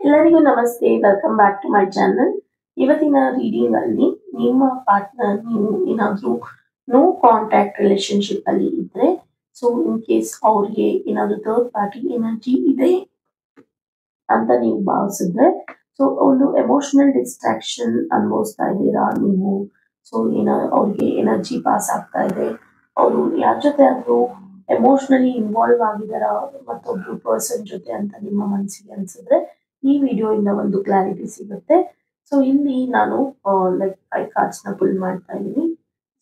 ಎಲ್ಲರಿಗೂ ನಮಸ್ತೆ, welcome back to my channel. ಇವತ್ತಿನ ರೀಡಿಂಗ್ ಅಲ್ಲಿ ನಿಮ್ಮ ಪಾರ್ಟ್ನರ್ ನೀವು ಏನಾದರೂ ನೋ ಕಾಂಟ್ಯಾಕ್ಟ್ ರಿಲೇಶನ್ಶಿಪ್ ಅಲ್ಲಿ ಇದ್ರೆ, ಸೊ ಇನ್ ಕೇಸ್ ಅವ್ರಿಗೆ ಏನಾದರೂ ಥರ್ಡ್ ಪಾರ್ಟಿ ಎನರ್ಜಿ ಇದೆ ಅಂತ ನೀವು ಭಾವಿಸಿದ್ರೆ, ಸೊ ಒಂದು ಎಮೋಷನಲ್ ಡಿಸ್ಟ್ರಾಕ್ಷನ್ ಅನುಭವಿಸ್ತಾ ಇದ್ದೀರಾ ನೀವು. ಸೊ ಅವ್ರಿಗೆ ಎನರ್ಜಿ ಪಾಸ್ ಆಗ್ತಾ ಇದೆ, ಅವರು ಯಾರ ಜೊತೆ ಆದ್ರೂ ಎಮೋಷನಲಿ ಇನ್ವಾಲ್ವ್ ಆಗಿದಾರ ಮತ್ತೊಬ್ರು ಪರ್ಸನ್ ಜೊತೆ ಅಂತ ನಿಮ್ಮ ಮನಸ್ಸಿಗೆ ಅನ್ಸಿದ್ರೆ ಈ ವಿಡಿಯೋ ಇಂದ ಒಂದು ಕ್ಲಾರಿಟಿ ಸಿಗುತ್ತೆ. ಸೊ ಇಲ್ಲಿ ನಾನು ಲೈಕ್ 5 ಕಾರ್ಡ್ಸ್ ನ ಪುಲ್ ಮಾಡ್ತಾ ಇದ್ದೀನಿ.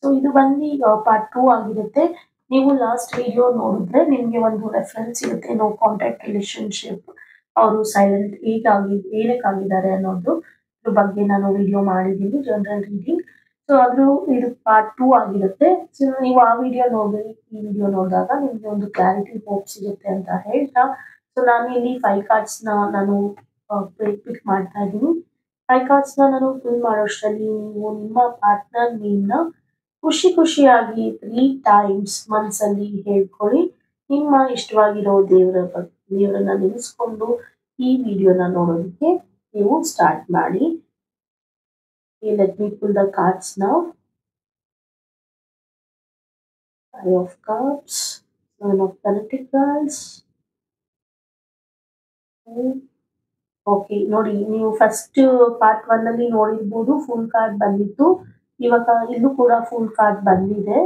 ಸೊ ಇದು ಬಂದು ಪಾರ್ಟ್ 2 ಆಗಿರುತ್ತೆ. ನೀವು ಲಾಸ್ಟ್ ವಿಡಿಯೋ ನೋಡಿದ್ರೆ ನಿಮ್ಗೆ ಒಂದು ರೆಫರೆನ್ಸ್ ಇರುತ್ತೆ, ನೋ ಕಾಂಟ್ಯಾಕ್ಟ್ ರಿಲೇಶನ್ಶಿಪ್ ಅವರು ಸೈಲೆಂಟ್ ಏನಕ್ಕಾಗಿದ್ದಾರೆ ಅನ್ನೋದು ಬಗ್ಗೆ ನಾನು ವಿಡಿಯೋ ಮಾಡಿದ್ದೀನಿ, ಜನರಲ್ ರೀಡಿಂಗ್. ಸೊ ಇದು ಪಾರ್ಟ್ 2 ಆಗಿರುತ್ತೆ. ಸೊ ನೀವು ಆ ವಿಡಿಯೋ ನೋಡಿ ಈ ವಿಡಿಯೋ ನೋಡಿದಾಗ ನಿಮ್ಗೆ ಒಂದು ಕ್ಲಾರಿಟಿ ಹೋಪ್ ಸಿಗುತ್ತೆ ಅಂತ ಹೇಳ್ತಾ, ಸೊ ನಾನು ಇಲ್ಲಿ 5 ಕಾರ್ಡ್ಸ್ ನಾನು ಪಿಕ್ ಮಾಡ್ತಾ ಇದ್ದೀನಿ. 5 ಕಾರ್ಡ್ಸ್ ನಾನು ಫಿಲ್ ಮಾಡೋಷ್ಟರಲ್ಲಿ ನೀವು ನಿಮ್ಮ ಪಾರ್ಟ್ನರ್ ನೇಮ್ನ ಖುಷಿಯಾಗಿ 3 ಟೈಮ್ಸ್ ಮನಸ್ಸಲ್ಲಿ ಹೇಳ್ಕೊಳ್ಳಿ. ನಿಮ್ಮ ಇಷ್ಟವಾಗಿರೋ ದೇವರನ್ನ ನೆನೆಸ್ಕೊಂಡು ಈ ವಿಡಿಯೋನ ನೋಡೋದಕ್ಕೆ ನೀವು ಸ್ಟಾರ್ಟ್ ಮಾಡಿ. Let me pull the cards now. 5 of Cups, 7 of Pentacles. Okay, ನೋಡಿ ನೀವು ಫಸ್ಟ್ ಪಾರ್ಟ್ 1 ಅಲ್ಲಿ ನೋಡಿರ್ಬೋದು ಫುಲ್ ಕಾರ್ಡ್ ಬಂದಿತ್ತು. ಇವಾಗ ಇಲ್ಲೂ ಕೂಡ ಫುಲ್ ಕಾರ್ಡ್ ಬಂದಿದೆ,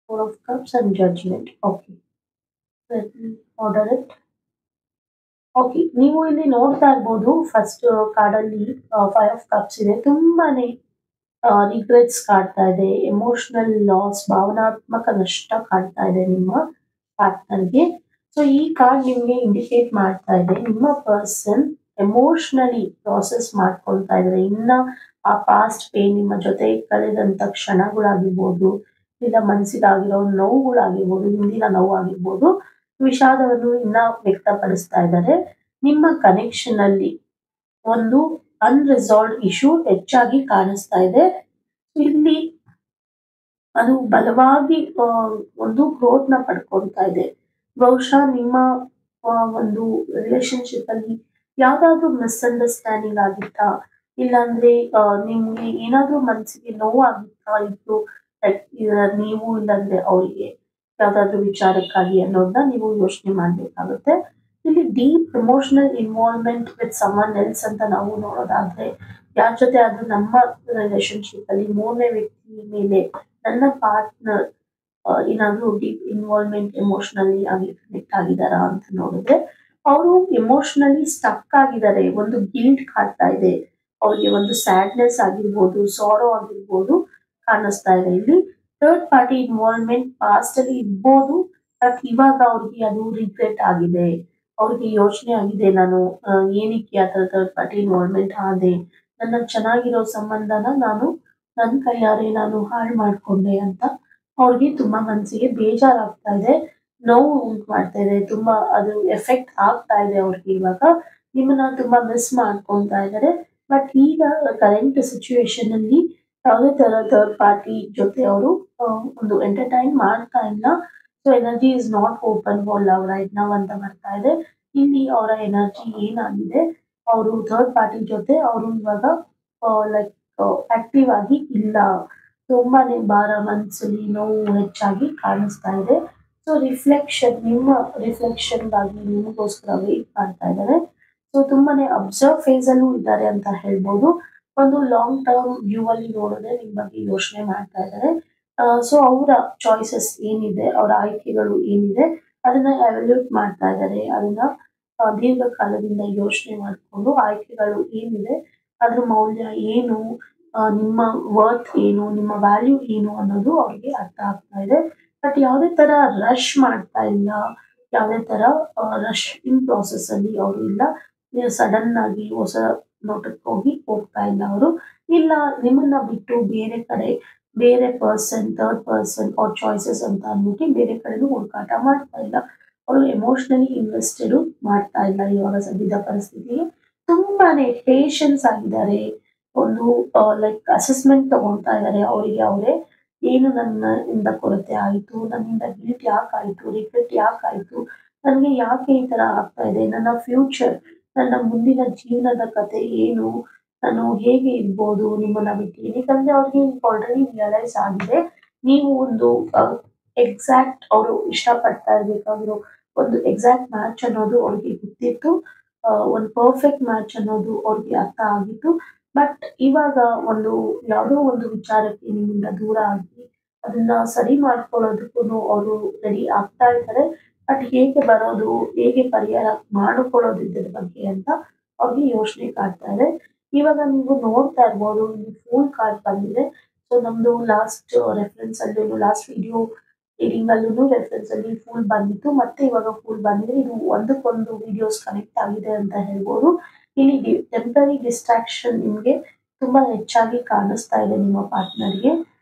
4 of Cups and Judgment. Okay, let me order it. Okay, ನೀವು ಇಲ್ಲಿ ನೋಡ್ತಾ ಇರ್ಬೋದು ಫಸ್ಟ್ ಕಾರ್ಡ್ ಅಲ್ಲಿ 5 of Cups ಇದೆ. ತುಂಬಾನೇ ರಿಗ್ರೆಟ್ಸ್ ಕಾಡ್ತಾ ಇದೆ, ಎಮೋಷನಲ್ ಲಾಸ್, ಭಾವನಾತ್ಮಕ ನಷ್ಟ ಕಾಡ್ತಾ ಇದೆ ನಿಮ್ಮ ಪಾರ್ಟ್ನರ್ಗೆ. ಸೊ ಈ ಕಾರ್ಡ್ ನಿಮ್ಗೆ ಇಂಡಿಕೇಟ್ ಮಾಡ್ತಾ ಇದೆ ನಿಮ್ಮ ಪರ್ಸನ್ ಎಮೋಷನಲಿ ಪ್ರಾಸೆಸ್ ಮಾಡ್ಕೊಳ್ತಾ ಇದ್ದಾರೆ. ಇನ್ನ ಆ ಪಾಸ್ಟ್ ಪೇನ್, ನಿಮ್ಮ ಜೊತೆ ಕಳೆದಂತ ಕ್ಷಣಗಳಾಗಿರ್ಬೋದು, ಇಲ್ಲ ಮನಸ್ಸಿಗಾಗಿರೋ ನೋವುಗಳಾಗಿರ್ಬೋದು, ಹಿಂದಿನ ನೋವು ಆಗಿರ್ಬೋದು, ವಿಷಾದವನ್ನು ಇನ್ನ ವ್ಯಕ್ತಪಡಿಸ್ತಾ ಇದ್ದಾರೆ. ನಿಮ್ಮ ಕನೆಕ್ಷನ್ ಅಲ್ಲಿ ಒಂದು ಅನ್ರಿಸಾಲ್ವ್ಡ್ ಇಶ್ಯೂ ಹೆಚ್ಚಾಗಿ ಕಾಣಿಸ್ತಾ ಇದೆ. ಇಲ್ಲಿ ಅದು ಬಲವಾಗಿ ಒಂದು ಗ್ರೋತ್ ನ ಪಡ್ಕೊಳ್ತಾ ಇದೆ. ಬಹುಶಃ ನಿಮ್ಮ ಒಂದು ರಿಲೇಶನ್ಶಿಪ್ ಅಲ್ಲಿ ಯಾವ್ದಾದ್ರು ಮಿಸ್ಅಂಡರ್ಸ್ಟ್ಯಾಂಡಿಂಗ್ ಆಗಿತ್ತಾ, ಇಲ್ಲಾಂದ್ರೆ ನಿಮ್ಗೆ ಏನಾದ್ರೂ ಮನಸ್ಸಿಗೆ ನೋವು ಆಗಿತ್ತಾ ಇತ್ತು, ನೀವು ಇಲ್ಲಾಂದ್ರೆ ಅವರಿಗೆ ಯಾವ್ದಾದ್ರು ವಿಚಾರಕ್ಕಾಗಿ ಅನ್ನೋದನ್ನ ನೀವು ಯೋಚನೆ ಮಾಡ್ಬೇಕಾಗುತ್ತೆ. ಇಲ್ಲಿ deep emotional involvement with someone else ಅಂತ ನಾವು ನೋಡೋದಾದ್ರೆ, ಯಾರ ಜೊತೆ ಆದ್ರೂ ನಮ್ಮ ರಿಲೇಶನ್ಶಿಪ್ ಅಲ್ಲಿ ಮೂರನೇ ವ್ಯಕ್ತಿ ಮೇಲೆ ನನ್ನ ಪಾರ್ಟ್ನರ್ ಏನಾದ್ರೂ ಡೀಪ್ ಇನ್ವಾಲ್ವ್ಮೆಂಟ್ ಎಮೋಷನಲಿ ಆಗಿ ಕನೆಕ್ಟ್ ಆಗಿದಾರಾ ಅಂತ ನೋಡಿದ್ರೆ, ಅವರು ಎಮೋಷನಲಿ ಸ್ಟಕ್ ಆಗಿದ್ದಾರೆ. ಒಂದು ಗಿಲ್ಟ್ ಕಾಡ್ತಾ ಇದೆ ಅವ್ರಿಗೆ, ಒಂದು ಸ್ಯಾಡ್ನೆಸ್ ಆಗಿರ್ಬೋದು, ಸಾರೋ ಆಗಿರ್ಬೋದು ಕಾಣಿಸ್ತಾ ಇದೆ. ಇಲ್ಲಿ ಥರ್ಡ್ ಪಾರ್ಟಿ ಇನ್ವಾಲ್ವ್ಮೆಂಟ್ ಪಾಸ್ಟ್ ಅಲ್ಲಿ ಇರ್ಬೋದು, ಬಟ್ ಇವಾಗ ಅವ್ರಿಗೆ ಅದು ರಿಗ್ರೆಟ್ ಆಗಿದೆ. ಅವ್ರಿಗೆ ಯೋಚನೆ ಆಗಿದೆ, ನಾನು ಏನಕ್ಕೆ ಆ ಥರ ಥರ್ಡ್ ಪಾರ್ಟಿ ಇನ್ವಾಲ್ವ್ಮೆಂಟ್ ಆದೆ, ನನ್ನ ಚೆನ್ನಾಗಿರೋ ಸಂಬಂಧನ ನಾನು ನನ್ನ ಕೈಯಾರೆ ನಾನು ಹಾಳು ಮಾಡ್ಕೊಂಡೆ ಅಂತ ಅವ್ರಿಗೆ ತುಂಬಾ ಮನಸ್ಸಿಗೆ ಬೇಜಾರಾಗ್ತಾ ಇದೆ, ನೋವು ಉಂಟು ಮಾಡ್ತಾ ಇದೆ, ತುಂಬಾ ಅದು ಎಫೆಕ್ಟ್ ಆಗ್ತಾ ಇದೆ ಅವ್ರಿಗೆ. ಇವಾಗ ನಿಮ್ಮನ್ನ ತುಂಬಾ ಮಿಸ್ ಮಾಡ್ಕೊತಾ ಇದ್ದಾರೆ. ಬಟ್ ಈಗ ಕರೆಂಟ್ ಸಿಚುವೇಶನ್ ಅಲ್ಲಿ ಯಾವುದೇ ತರ ಥರ್ಡ್ ಪಾರ್ಟಿ ಜೊತೆ ಅವರು ಒಂದು ಎಂಟರ್ಟೈನ್ ಮಾಡ್ತಾ ಇಲ್ಲ. So energy is not open for love right ನಾವ್ ಅಂತ ಬರ್ತಾ ಇದೆ. ಇಲ್ಲಿ ಅವರ ಎನರ್ಜಿ ಏನಾಗಿದೆ, ಅವರು ಥರ್ಡ್ ಪಾರ್ಟಿ ಜೊತೆ ಅವರು ಇವಾಗ ಲೈಕ್ ಆಕ್ಟಿವ್ ಆಗಿ ಇಲ್ಲ. ತುಂಬಾನೇ ಭಾರ, ಮನಸ್ಸಲ್ಲಿ ನೋವು ಹೆಚ್ಚಾಗಿ ಕಾಣಿಸ್ತಾ ಇದೆ. ಸೊ ನಿಮ್ಮ ರಿಫ್ಲೆಕ್ಷನ್ಗಾಗಿ ನಿಮಗೋಸ್ಕರ ವೇಟ್ ಮಾಡ್ತಾ ಇದ್ದಾರೆ. ಸೊ ತುಂಬಾನೇ ಅಬ್ಸರ್ವ್ ಫೇಸ್ ಅಲ್ಲೂ ಇದ್ದಾರೆ ಅಂತ ಹೇಳ್ಬೋದು. ಒಂದು ಲಾಂಗ್ ಟರ್ಮ್ ವ್ಯೂ ಅಲ್ಲಿ ನೋಡಿದ್ರೆ ನಿಮ್ ಬಗ್ಗೆ ಯೋಚನೆ ಮಾಡ್ತಾ ಇದ್ದಾರೆ. ಸೊ ಅವರ ಚಾಯ್ಸಸ್ ಏನಿದೆ, ಅವರ ಆಯ್ಕೆಗಳು ಏನಿದೆ ಅದನ್ನ ಎವ್ಯಾಲ್ಯೂಟ್ ಮಾಡ್ತಾ ಇದ್ದಾರೆ. ಅದನ್ನ ದೀರ್ಘಕಾಲದಿಂದ ಯೋಚನೆ ಮಾಡಿಕೊಂಡು ಆಯ್ಕೆಗಳು ಏನಿದೆ, ಅದ್ರ ಮೌಲ್ಯ ಏನು, ನಿಮ್ಮ ವರ್ತ್ ಏನು, ನಿಮ್ಮ ವ್ಯಾಲ್ಯೂ ಏನು ಅನ್ನೋದು ಅವ್ರಿಗೆ ಅರ್ಥ ಆಗ್ತಾ ಇದೆ. ಬಟ್ ಯಾವುದೇ ತರ ರಶ್ ಮಾಡ್ತಾ ಇಲ್ಲ, ಯಾವುದೇ ತರ ರಶ್ ಇನ್ ಪ್ರಾಸೆಸ್ ಅಲ್ಲಿ ಅವರು ಇಲ್ಲ. ಸಡನ್ ಆಗಿ ಹೊಸ ನೋಟಕ್ಕೆ ಹೋಗ್ತಾ ಇಲ್ಲ ಅವರು. ಇಲ್ಲ ನಿಮ್ಮನ್ನ ಬಿಟ್ಟು ಬೇರೆ ಕಡೆ ಬೇರೆ ಪರ್ಸನ್, ಥರ್ಡ್ ಪರ್ಸನ್ ಅವ್ರ ಚಾಯ್ಸಸ್ ಅಂತ ಅಂದ್ಬಿಟ್ಟು ಬೇರೆ ಕಡೆನೂ ಹುಡುಕಾಟ ಮಾಡ್ತಾ ಇಲ್ಲ. ಅವರು ಎಮೋಷನಲಿ ಇನ್ವೆಸ್ಟೆಡ್ ಮಾಡ್ತಾ ಇಲ್ಲ ಇವಾಗ ಸದ್ಯದ ಪರಿಸ್ಥಿತಿಗೆ. ತುಂಬಾನೇ ಪೇಷನ್ಸ್ ಆಗಿದ್ದಾರೆ. ಒಂದು ಲೈಕ್ ಅಸೆಸ್ಮೆಂಟ್ ತಗೊಳ್ತಾ ಇದ್ದಾರೆ ಅವರಿಗೆ ಅವರೇ. ಏನು ನನ್ನಿಂದ ಕೊರತೆ ಆಯಿತು, ನನ್ನಿಂದ ಗಿಲ್ಟ್ ಯಾಕಾಯಿತು, ರಿಗ್ರೆಟ್ ಯಾಕಾಯಿತು, ನನಗೆ ಯಾಕೆ ಈ ತರ ಆಗ್ತಾ ಇದೆ, ನನ್ನ ಫ್ಯೂಚರ್ ನನ್ನ ಮುಂದಿನ ಜೀವನದ ಕತೆ ಏನು, ನಾನು ಹೇಗೆ ಇರ್ಬೋದು ನಿಮ್ಮನ್ನ ಬಿಟ್ಟು. ಏನಕ್ಕಂದ್ರೆ ಅವ್ರಿಗೆ ಆಲ್ರೆಡಿ ರಿಯಲೈಸ್ ಆಗಿದೆ. ನೀವು ಒಂದು ಎಕ್ಸಾಕ್ಟ್ ಅವರು ಇಷ್ಟಪಡ್ತಾ ಇರ್ಬೇಕಾಗಿರೋ ಒಂದು ಎಕ್ಸಾಕ್ಟ್ ಮ್ಯಾಚ್ ಅನ್ನೋದು ಅವ್ರಿಗೆ ಗೊತ್ತಿತ್ತು. ಒಂದು ಪರ್ಫೆಕ್ಟ್ ಮ್ಯಾಚ್ ಅನ್ನೋದು ಅವ್ರಿಗೆ ಅರ್ಥ ಆಗಿತ್ತು. ಬಟ್ ಇವಾಗ ಒಂದು ಯಾವುದೋ ಒಂದು ವಿಚಾರಕ್ಕೆ ನಿಮ್ಮಿಂದ ದೂರ ಆಗಿ ಅದನ್ನ ಸರಿ ಮಾಡ್ಕೊಳ್ಳೋದಕ್ಕೂ ಅವರು ರೆಡಿ ಆಗ್ತಾ ಇದ್ದಾರೆ. ಬಟ್ ಹೇಗೆ ಬರೋದು, ಹೇಗೆ ಪರಿಹಾರ ಮಾಡಿಕೊಳ್ಳೋದು ಇದ್ರ ಬಗ್ಗೆ ಅಂತ ಅವ್ರಿಗೆ ಯೋಚನೆ ಕಾಡ್ತಾ ಇದೆ. ಇವಾಗ ನೀವು ನೋಡ್ತಾ ಇರ್ಬೋದು, ಇಲ್ಲಿ ಫೂಲ್ ಕಾರ್ಡ್ ಬಂದಿದೆ. ಸೊ ನಮ್ದು ಲಾಸ್ಟ್ ರೆಫರೆನ್ಸ್ ಅಲ್ಲೂ ಲಾಸ್ಟ್ ವಿಡಿಯೋ ರೀಡಿಂಗ್ ಅಲ್ಲೂ ರೆಫರೆನ್ಸ್ ಅಲ್ಲಿ ಫೂಲ್ ಬಂದಿತ್ತು, ಮತ್ತೆ ಇವಾಗ ಫೂಲ್ ಬಂದಿದೆ. ಇದು ಒಂದಕ್ಕೊಂದು ವಿಡಿಯೋಸ್ ಕನೆಕ್ಟ್ ಆಗಿದೆ ಅಂತ ಹೇಳ್ಬೋದು. ಇಲ್ಲಿ ಟೆಂಪರರಿ ಡಿಸ್ಟ್ರಾಕ್ಷನ್ ನಿಮಗೆ ತುಂಬಾ ಹೆಚ್ಚಾಗಿ ಕಾಣಿಸ್ತಾ ಇದೆ ನಿಮ್ಮ ಪಾರ್ಟ್ನರ್ಗೆ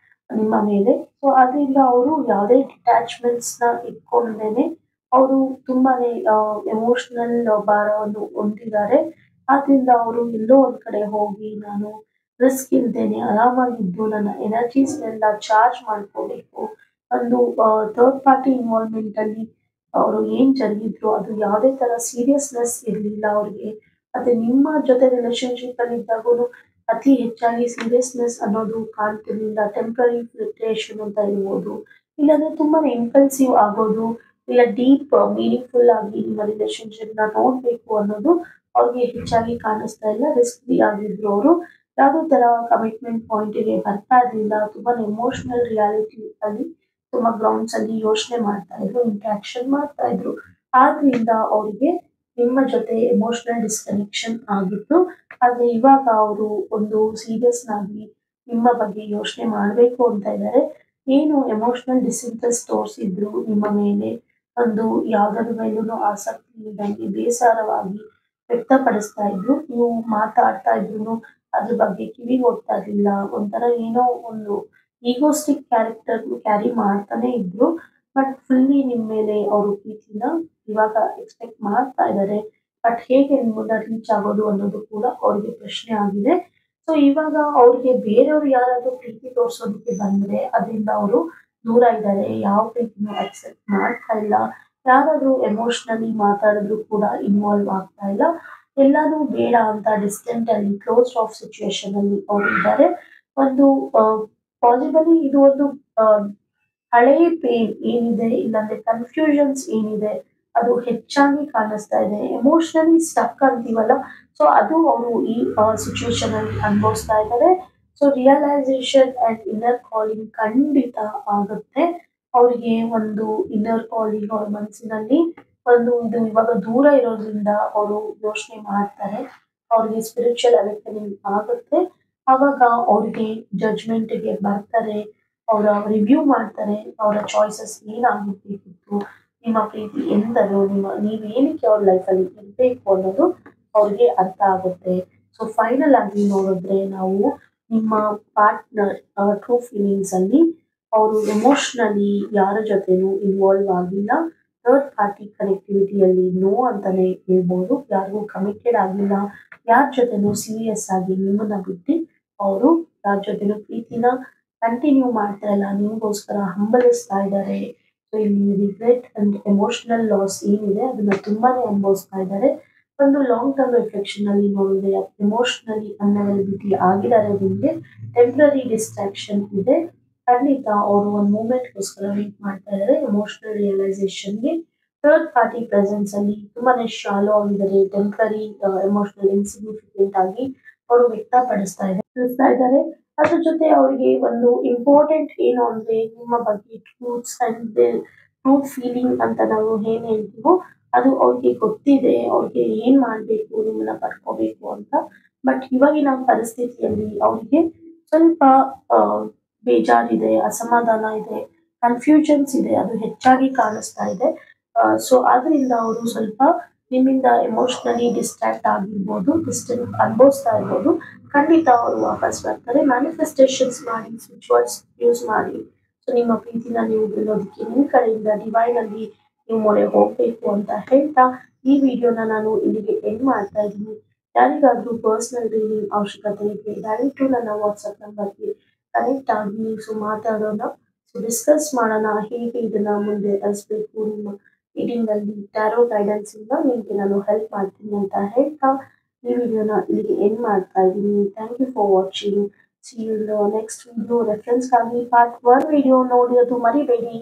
ನಿಮ್ಮ ಮೇಲೆ. ಸೊ ಅದರಿಂದ ಅವರು ಯಾವುದೇ ಡಿಟ್ಯಾಚ್ಮೆಂಟ್ಸ್ ನ ಇಟ್ಕೊಂಡೇನೆ ಅವರು ತುಂಬಾನೇ ಎಮೋಷನಲ್ ಭಾರವನ್ನು ಹೊಂದಿದ್ದಾರೆ. ಆದ್ರಿಂದ ಅವರು ಎಲ್ಲೋ ಒಂದ್ ಕಡೆ ಹೋಗಿ ನಾನು ರಿಸ್ಕ್ ಇಲ್ದೇನೆ ಆರಾಮಾಗಿದ್ದು ನನ್ನ ಎನರ್ಜೀಸ್ನೆಲ್ಲ ಚಾರ್ಜ್ ಮಾಡ್ಕೋಬೇಕು. ಒಂದು ಥರ್ಡ್ ಪಾರ್ಟಿ ಇನ್ವಾಲ್ವ್ಮೆಂಟ್ ಅಲ್ಲಿ ಅವರು ಏನ್ ಜರುಗಿದ್ರು ಅದು ಯಾವುದೇ ತರ ಸೀರಿಯಸ್ನೆಸ್ ಇರಲಿಲ್ಲ ಅವ್ರಿಗೆ. ಮತ್ತೆ ನಿಮ್ಮ ಜೊತೆ ರಿಲೇಶನ್ಶಿಪ್ ಅಲ್ಲಿ ಇದ್ದಾಗೂ ಅತಿ ಹೆಚ್ಚಾಗಿ ಸೀರಿಯಸ್ನೆಸ್ ಅನ್ನೋದು ಕಾಣ್ತಿರ್ಲಿಲ್ಲ. ಟೆಂಪ್ರರಿ ಫ್ಲಕ್ಚುಯೇಷನ್ ಅಂತ ಹೇಳ್ಬೋದು, ಇಲ್ಲಾಂದ್ರೆ ತುಂಬಾನೇ ಇಂಪಲ್ಸಿವ್ ಆಗೋದು, ಇಲ್ಲ ಡೀಪ್ ಮೀನಿಂಗ್ಫುಲ್ ಆಗಿ ನಿಮ್ಮ ರಿಲೇಶನ್ಶಿಪ್ ನ ನೋಡ್ಬೇಕು ಅನ್ನೋದು ಅವ್ರಿಗೆ ಹೆಚ್ಚಾಗಿ ಕಾಣಿಸ್ತಾ ಇಲ್ಲ. ರಿಸ್ಕ್ ಫ್ರೀ ಆಗಿದ್ರು ಅವರು. ಯಾವುದೇ ತರ ಕಮಿಟ್ಮೆಂಟ್ ಪಾಯಿಂಟ್ಗೆ ಬರ್ತಾ ಇರ್ಲಿಲ್ಲ. ತುಂಬಾ ಎಮೋಷನಲ್ ರಿಯಾಲಿಟಿ ಅಲ್ಲಿ ತುಂಬಾ ಗ್ರೌಂಡ್ಸ್ ಅಲ್ಲಿ ಯೋಚನೆ ಮಾಡ್ತಾ ಇದ್ರು, ಇಂಟ್ರಾಕ್ಷನ್ ಮಾಡ್ತಾ ಇದ್ರು. ಆದ್ರಿಂದ ಅವ್ರಿಗೆ ನಿಮ್ಮ ಜೊತೆ ಎಮೋಷನಲ್ ಡಿಸ್ಕನೆಕ್ಷನ್ ಆಗಿತ್ತು. ಆದ್ರೆ ಇವಾಗ ಅವರು ಒಂದು ಸೀರಿಯಸ್ ಆಗಿ ನಿಮ್ಮ ಬಗ್ಗೆ ಯೋಚನೆ ಮಾಡ್ಬೇಕು ಅಂತ ಇದ್ದಾರೆ. ಏನು ಎಮೋಷನಲ್ ಡಿಸ್ಇಂಟ್ರೆಸ್ಟ್ ತೋರಿಸಿದ್ರು ನಿಮ್ಮ ಮೇಲೆ, ಒಂದು ಯಾವ್ದ್ರ ಮೇಲೂ ಆಸಕ್ತಿ ಇಲ್ದಂಗೆ ಬೇಸರವಾಗಿ ವ್ಯಕ್ತಪಡಿಸ್ತಾ ಇದ್ರು. ನೀವು ಮಾತಾಡ್ತಾ ಇದ್ರು ಅದ್ರ ಬಗ್ಗೆ ಕಿವಿಗೆ ಓದ್ತಾ ಇರ್ಲಿಲ್ಲ. ಒಂಥರ ಏನೋ ಒಂದು ಈಗೋಸ್ಟಿಕ್ ಕ್ಯಾರೆಕ್ಟರ್ ಕ್ಯಾರಿ ಮಾಡ್ತಾನೆ ಇದ್ರು. ಬಟ್ ಫುಲ್ಲಿ ನಿಮ್ ಮೇಲೆ ಅವರು ಪ್ರೀತಿನ ಇವಾಗ ಎಕ್ಸ್ಪೆಕ್ಟ್ ಮಾಡ್ತಾ ಇದ್ದಾರೆ. ಬಟ್ ಹೇಗೆ ನಿಮ್ಮನ್ನ ರೀಚ್ ಆಗೋದು ಅನ್ನೋದು ಕೂಡ ಅವ್ರಿಗೆ ಪ್ರಶ್ನೆ ಆಗಿದೆ. ಸೊ ಇವಾಗ ಅವ್ರಿಗೆ ಬೇರೆಯವ್ರು ಯಾರಾದ್ರೂ ಪ್ರೀತಿ ತೋರ್ಸೋದಕ್ಕೆ ಬಂದ್ರೆ ಅದರಿಂದ ಅವರು ದೂರ ಇದ್ದಾರೆ. ಯಾವ ಪ್ರೀತಿನೂ ಅಕ್ಸೆಪ್ಟ್ ಮಾಡ್ತಾ ಇಲ್ಲ. ಯಾರಾದ್ರೂ ಎಮೋಷನಲಿ ಮಾತಾಡಿದ್ರು ಕೂಡ ಇನ್ವಾಲ್ವ್ ಆಗ್ತಾ ಇಲ್ಲ. ಎಲ್ಲಾನು ಬೇಡ ಅಂತ ಡಿಸ್ಟೆಂಟ್ ಅಲ್ಲಿ ಕ್ಲೋಸ್ ಆಫ್ ಸಿಚುವೇಶನ್ ಅಲ್ಲಿ ಅವ್ರು ಇದ್ದಾರೆ. ಒಂದು ಪಾಸಿಬಲಿ ಇದು ಒಂದು ಹಳೆ ಪೇನ್ ಏನಿದೆ, ಇಲ್ಲಾಂದ್ರೆ ಕನ್ಫ್ಯೂಷನ್ಸ್ ಏನಿದೆ ಅದು ಹೆಚ್ಚಾಗಿ ಕಾಣಿಸ್ತಾ ಇದೆ. ಎಮೋಷನಲಿ ಸ್ಟಕ್ ಅಂತೀವಲ್ಲ, ಸೊ ಅದು ಅವರು ಈ ಸಿಚುವೇಶನ್ ಅಲ್ಲಿ ಅನುಭವಿಸ್ತಾ ಇದ್ದಾರೆ. So realisation and inner calling ಖಂಡಿತ ಆಗುತ್ತೆ. ಅವ್ರಿಗೆ ಒಂದು ಇನ್ನರ್ ಕಾಲಿಂಗ್ ಅವ್ರ ಮನಸ್ಸಿನಲ್ಲಿ ಒಂದು ಇದು ಇವಾಗ ದೂರ ಇರೋದ್ರಿಂದ ಅವರು ಯೋಚನೆ ಮಾಡ್ತಾರೆ. ಅವ್ರಿಗೆ ಸ್ಪಿರಿಚುವಲ್ ಅವೇಕನಿಂಗ್ ಆಗುತ್ತೆ. ಆವಾಗ ಅವ್ರಿಗೆ ಜಡ್ಜ್ಮೆಂಟ್ಗೆ ಬರ್ತಾರೆ. ಅವರ ರಿವ್ಯೂ ಮಾಡ್ತಾರೆ. ಅವರ ಚಾಯ್ಸಸ್ ಏನಾಗಿರ್ಬೇಕಿತ್ತು, ನಿಮ್ಮ ಪ್ರೀತಿ ಎಂದರು, ನೀವೇನಕ್ಕೆ ಅವ್ರ ಲೈಫಲ್ಲಿ ಇರಬೇಕು ಅನ್ನೋದು ಅವ್ರಿಗೆ ಅರ್ಥ ಆಗುತ್ತೆ. ಸೊ ಫೈನಲ್ ಆಗಿ ನೋಡಿದ್ರೆ ನಾವು ನಿಮ್ಮ ಪಾರ್ಟ್ನರ್ ಟ್ರೂ ಫೀಲಿಂಗ್ಸ್ ಅಲ್ಲಿ ಅವರು ಎಮೋಷನಲಿ ಯಾರ ಜೊತೆನೂ ಇನ್ವಾಲ್ವ್ ಆಗಿಲ್ಲ. ಥರ್ಡ್ ಪಾರ್ಟಿ ಕನೆಕ್ಟಿವಿಟಿಯಲ್ಲಿ ನೋ ಅಂತಾನೆ ಹೇಳ್ಬೋದು. ಯಾರಿಗೂ ಕಮಿಟೆಡ್ ಆಗಿಲ್ಲ. ಯಾರ ಜೊತೆನೂ ಸೀರಿಯಸ್ ಆಗಿ ನಿಮ್ಮನ್ನ ಬಿಟ್ಟು ಅವರು ಯಾರ ಜೊತೆನೂ ಪ್ರೀತಿನ ಕಂಟಿನ್ಯೂ ಮಾಡ್ತಾ ಇಲ್ಲ. ನಿಮಗೋಸ್ಕರ ಹಂಬಲಿಸ್ತಾ ಇದ್ದಾರೆ. ಸೊ ಇಲ್ಲಿ ರಿಗ್ರೆಟ್ ಅಂಡ್ ಎಮೋಷನಲ್ ಲಾಸ್ ಏನಿದೆ ಅದನ್ನ ತುಂಬಾನೇ ಅನುಭವಿಸ್ತಾ ಇದ್ದಾರೆ. ಒಂದು ಲಾಂಗ್ ಟರ್ಮ್ ರಿಫ್ಲೆಕ್ಷನ್ ಅಲ್ಲಿ ನೋಡಿದ್ರೆ ಎಮೋಷನಲಿ ಅನ್ಅವೈಲಬಿಲಿಟಿ ಆಗಿದ್ದಾರೆ. ನಿಮಗೆ ಟೆಂಪ್ರರಿ ಡಿಸ್ಟ್ರಾಕ್ಷನ್ ಇದೆ. ಖಂಡಿತ ಅವರು ಒಂದು ಮೂಮೆಂಟ್ಗೋಸ್ಕರ ವೇಟ್ ಮಾಡ್ತಾ ಇದ್ದಾರೆ ಎಮೋಷನಲ್ ರಿಯಲೈಸೇಷನ್ಗೆ. ಥರ್ಡ್ ಪಾರ್ಟಿ ಪ್ರೆಸೆನ್ಸ್ ಅಲ್ಲಿ ತುಂಬಾನೇ ಶಾಲೋ ಆಗಿದ್ದಾರೆ. ಟೆಂಪ್ರರಿ ಎಮೋಷನಲ್ ಇನ್ಸಿಗ್ನಿಫಿಕೆಂಟ್ ಆಗಿ ಅವರು ವ್ಯಕ್ತಪಡಿಸ್ತಾ ಇದ್ದಾರೆ. ಅದ್ರ ಜೊತೆ ಅವರಿಗೆ ಒಂದು ಇಂಪಾರ್ಟೆಂಟ್ ಏನು ಅಂದ್ರೆ ನಿಮ್ಮ ಬಗ್ಗೆ ಟ್ರೂತ್ಸ್ ಅಂಡ್ ಟ್ರೂತ್ ಫೀಲಿಂಗ್ ಅಂತ ನಾವು ಏನ್ ಹೇಳ್ತೀವೋ ಅದು ಅವ್ರಿಗೆ ಗೊತ್ತಿದೆ. ಅವ್ರಿಗೆ ಏನ್ ಮಾಡ್ಬೇಕು, ನಿಮ್ಮನ್ನ ಪಡ್ಕೋಬೇಕು ಅಂತ. ಬಟ್ ಇವಾಗಿನ ಪರಿಸ್ಥಿತಿಯಲ್ಲಿ ಅವ್ರಿಗೆ ಸ್ವಲ್ಪ ಬೇಜಾರಿದೆ, ಅಸಮಾಧಾನ ಇದೆ, ಕನ್ಫ್ಯೂಷನ್ಸ್ ಇದೆ. ಅದು ಹೆಚ್ಚಾಗಿ ಕಾಣಿಸ್ತಾ ಇದೆ. ಸೊ ಆದ್ರಿಂದ ಅವರು ಸ್ವಲ್ಪ ನಿಮ್ಮಿಂದ ಎಮೋಷನಲಿ ಡಿಸ್ಟ್ರಾಕ್ಟ್ ಆಗಿರ್ಬೋದು, ಡಿಸ್ಟೆನ್ಸ್ ಅನುಭವಿಸ್ತಾ ಇರ್ಬೋದು. ಖಂಡಿತ ಅವರು ವಾಪಸ್ ಬರ್ತಾರೆ. ಮ್ಯಾನಿಫೆಸ್ಟೇಷನ್ಸ್ ಮಾಡಿ, ಸ್ವಿಚ್ ವರ್ಡ್ಸ್ ಯೂಸ್ ಮಾಡಿ. ಸೊ ನಿಮ್ಮ ಪ್ರೀತಿನ ನೀವು ಗೆಲ್ಲೋದಕ್ಕೆ ನಿಮ್ಮ ಕಡೆಯಿಂದ ಡಿವೈನ್ ಅಲ್ಲಿ ನೀವು ಮೊರೆ ಹೋಗ್ಬೇಕು ಅಂತ ಹೇಳ್ತಾ ಈ ವಿಡಿಯೋನ ನಾನು ಇಲ್ಲಿಗೆ ಎಂಡ್ ಮಾಡ್ತಾ ಇದ್ದೀನಿ. ಯಾರಿಗಾದ್ರೂ ಪರ್ಸನಲ್ ರೀಡಿಂಗ್ ಅವಶ್ಯಕತೆ ಇದ್ರೆ ದಯವಿಟ್ಟು ನನ್ನ ವಾಟ್ಸಪ್ ನಂಬರ್ಗೆ ಕನೆಕ್ಟ್ ಆಗಿ. ಸೊ ಮಾತಾಡೋಣ, ಸೊ ಡಿಸ್ಕಸ್ ಮಾಡೋಣ ಹೇಗೆ ಇದನ್ನ ಮುಂದೆ ತರಿಸ್ಬೇಕು ನಿಮ್ಮ ರೀಡಿಂಗ್ ಅಲ್ಲಿ ಟ್ಯಾರೋ ಗೈಡೆನ್ಸ್ ಇಂದ ನಿಮ್ಗೆ ನಾನು ಹೆಲ್ಪ್ ಮಾಡ್ತೀನಿ ಅಂತ ಹೇಳ್ತಾ ಈ ವಿಡಿಯೋನ ಇಲ್ಲಿಗೆ ಎಂಡ್ ಮಾಡ್ತಾ ಇದ್ದೀನಿ. Thank you for watching. See you in the next video. Reference ಆಗಿ ಪಾರ್ಟ್ 1 ವಿಡಿಯೋ ನೋಡೋದು ಮರಿಬೇಡಿ.